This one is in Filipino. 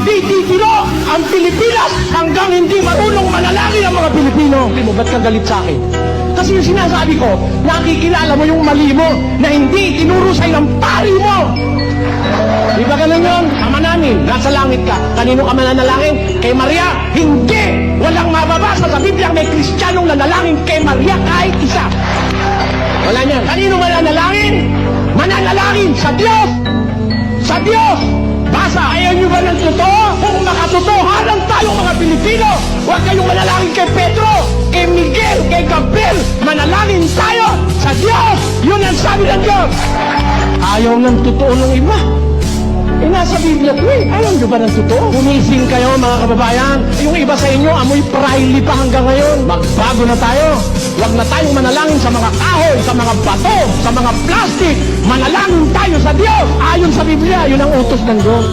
hindi titiro ang Pilipinas hanggang hindi marunong manalangin ang mga Pilipino. Ba't ka galit sa akin? Kasi yung sinasabi ko, nakikilala mo yung mali mo na hindi tinuro sa'yo ng pari mo. Di ba ganun yun? Ama namin, nasa langit ka. Kanino ka mananalangin? Kay Maria? Hindi! Walang mababasa sa Biblia may Kristiyanong nanalangin kay Maria kahit isa. Wala niyan. Kanino mananalangin? Mananalangin sa Diyos! Sa Diyos! Basa, ayaw nyo ba ng totoo? Kung makatotohanan tayo mga Pilipino, huwag kayong manalangin kay Pedro, kay Miguel, kay Gabriel. Manalangin tayo sa Diyos! Yun ang sabi ng Diyos! Ayaw ng totoo ng iba. Nasa Biblia ko eh. Alam nyo ba ng totoo? Gumising kayo mga kababayan. Yung iba sa inyo, amoy praili pa hanggang ngayon. Magbago na tayo. Huwag na tayong manalangin sa mga kahoy, sa mga bato, sa mga plastic. Manalangin tayo sa Diyos. Ayon sa Biblia, yun ang utos ng Diyos.